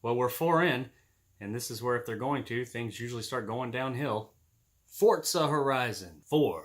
Well, we're 4 in, and this is where if they're going to, things usually start going downhill. Forza Horizon 4.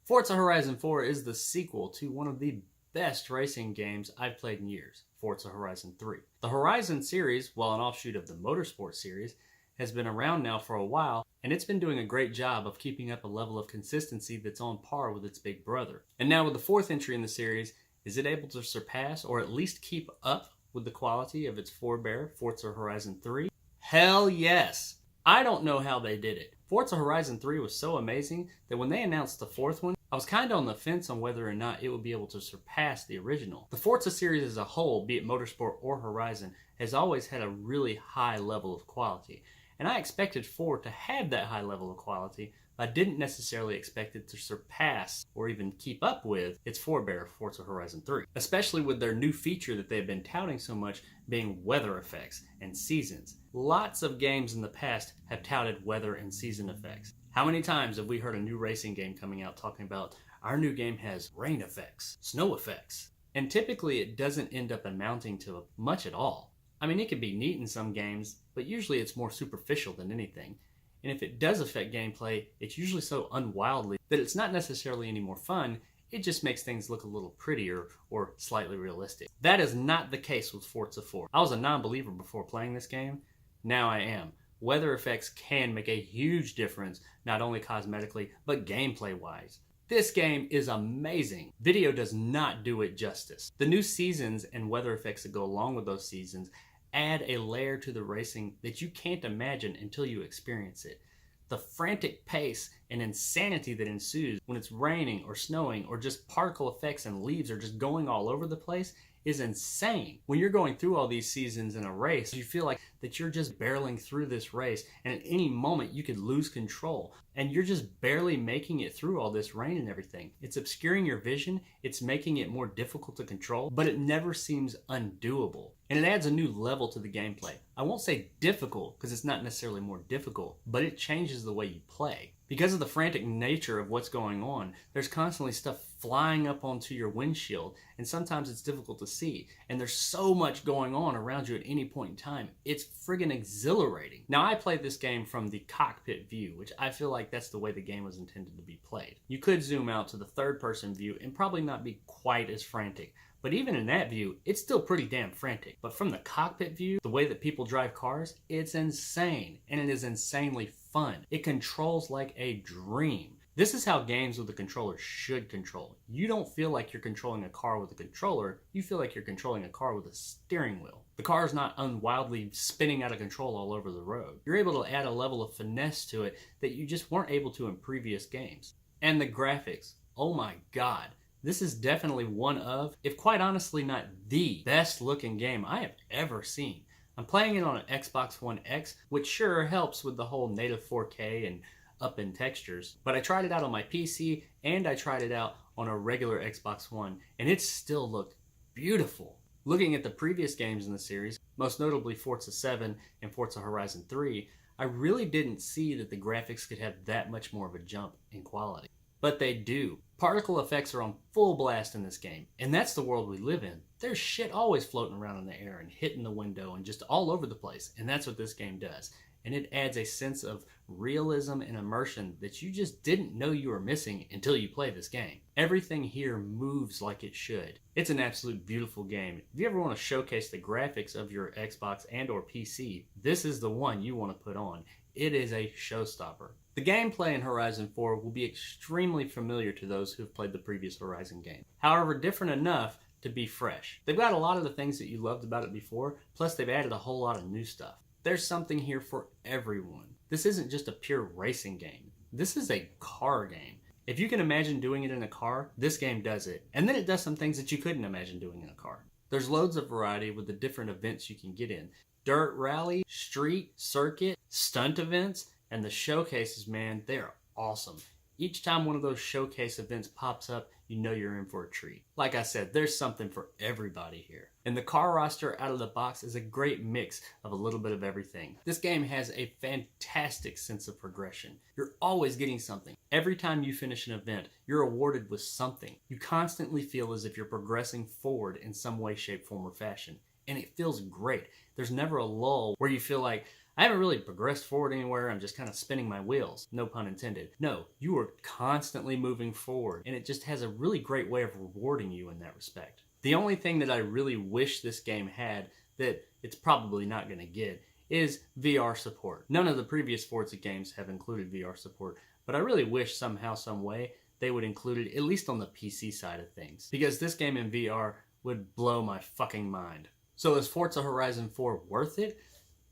Forza Horizon 4 is the sequel to one of the best racing games I've played in years, Forza Horizon 3. The Horizon series, while an offshoot of the Motorsport series, has been around now for a while, and it's been doing a great job of keeping up a level of consistency that's on par with its big brother. And now with the 4th entry in the series, is it able to surpass or at least keep up with the quality of its forebear, Forza Horizon 3? Hell yes! I don't know how they did it. Forza Horizon 3 was so amazing that when they announced the 4th one, I was kind of on the fence on whether or not it would be able to surpass the original. The Forza series as a whole, be it Motorsport or Horizon, has always had a really high level of quality. And I expected 4 to have that high level of quality, but I didn't necessarily expect it to surpass or even keep up with its forebear, Forza Horizon 3. Especially with their new feature that they've been touting so much, being weather effects and seasons. Lots of games in the past have touted weather and season effects. How many times have we heard a new racing game coming out talking about our new game has rain effects, snow effects? And typically it doesn't end up amounting to much at all. I mean, it can be neat in some games, but usually it's more superficial than anything. And if it does affect gameplay, it's usually so unwildly that it's not necessarily any more fun, it just makes things look a little prettier or slightly realistic. That is not the case with Forza 4. I was a non-believer before playing this game. Now I am. Weather effects can make a huge difference, not only cosmetically, but gameplay-wise. This game is amazing. Video does not do it justice. The new seasons and weather effects that go along with those seasons add a layer to the racing that you can't imagine until you experience it. The frantic pace and insanity that ensues when it's raining or snowing or just particle effects and leaves are just going all over the place is insane. When you're going through all these seasons in a race, you feel like that you're just barreling through this race, and at any moment you could lose control, and you're just barely making it through all this rain and everything. It's obscuring your vision, it's making it more difficult to control, but it never seems undoable. And it adds a new level to the gameplay. I won't say difficult, because it's not necessarily more difficult, but it changes the way you play. Because of the frantic nature of what's going on, there's constantly stuff flying up onto your windshield, and sometimes it's difficult to see. And there's so much going on around you at any point in time. It's friggin' exhilarating. Now, I played this game from the cockpit view, which I feel like that's the way the game was intended to be played. You could zoom out to the third-person view and probably not be quite as frantic. But even in that view, it's still pretty damn frantic. But from the cockpit view, the way that people drive cars, it's insane. And it is insanely fun. It controls like a dream. This is how games with a controller should control. You don't feel like you're controlling a car with a controller. You feel like you're controlling a car with a steering wheel. The car is not unwildly spinning out of control all over the road. You're able to add a level of finesse to it that you just weren't able to in previous games. And the graphics. Oh my god. This is definitely one of, if quite honestly not the best looking game I have ever seen. I'm playing it on an Xbox One X, which sure helps with the whole native 4K and up in textures, but I tried it out on my PC and I tried it out on a regular Xbox One, and it still looked beautiful. Looking at the previous games in the series, most notably Forza 7 and Forza Horizon 3, I really didn't see that the graphics could have that much more of a jump in quality. But they do. Particle effects are on full blast in this game, and that's the world we live in. There's shit always floating around in the air and hitting the window and just all over the place, and that's what this game does. And it adds a sense of realism and immersion that you just didn't know you were missing until you play this game. Everything here moves like it should. It's an absolute beautiful game. If you ever want to showcase the graphics of your Xbox and or PC, this is the one you want to put on. It is a showstopper. The gameplay in Horizon 4 will be extremely familiar to those who have played the previous Horizon game. However, different enough to be fresh. They've got a lot of the things that you loved about it before, plus they've added a whole lot of new stuff. There's something here for everyone. This isn't just a pure racing game. This is a car game. If you can imagine doing it in a car, this game does it. And then it does some things that you couldn't imagine doing in a car. There's loads of variety with the different events you can get in. Dirt rally, street, circuit, stunt events, and the showcases, man, they are awesome. Each time one of those showcase events pops up, you know you're in for a treat. Like I said, there's something for everybody here. And the car roster out of the box is a great mix of a little bit of everything. This game has a fantastic sense of progression. You're always getting something. Every time you finish an event, you're awarded with something. You constantly feel as if you're progressing forward in some way, shape, form, or fashion. and it feels great. There's never a lull where you feel like, I haven't really progressed forward anywhere, I'm just kind of spinning my wheels. No pun intended. No, you are constantly moving forward, and it just has a really great way of rewarding you in that respect. The only thing that I really wish this game had that it's probably not going to get is VR support. None of the previous Forza games have included VR support, but I really wish somehow, some way, they would include it, at least on the PC side of things. Because this game in VR would blow my fucking mind. So is Forza Horizon 4 worth it?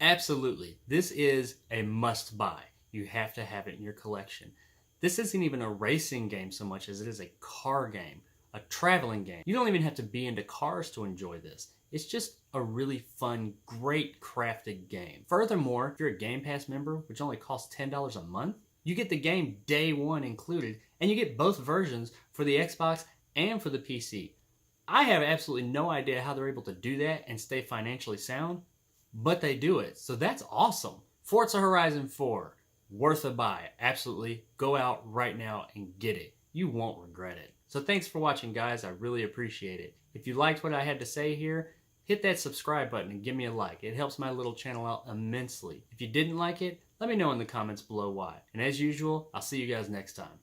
Absolutely. This is a must buy. You have to have it in your collection. This isn't even a racing game so much as it is a car game, a traveling game. You don't even have to be into cars to enjoy this. It's just a really fun, great crafted game. Furthermore, if you're a Game Pass member, which only costs $10 a month, you get the game day one included, and you get both versions for the Xbox and for the PC. I have absolutely no idea how they're able to do that and stay financially sound, but they do it, so that's awesome. Forza Horizon 4, worth a buy. Absolutely, go out right now and get it. You won't regret it. So thanks for watching, guys. I really appreciate it. If you liked what I had to say here, hit that subscribe button and give me a like. It helps my little channel out immensely. If you didn't like it, let me know in the comments below why. And as usual, I'll see you guys next time.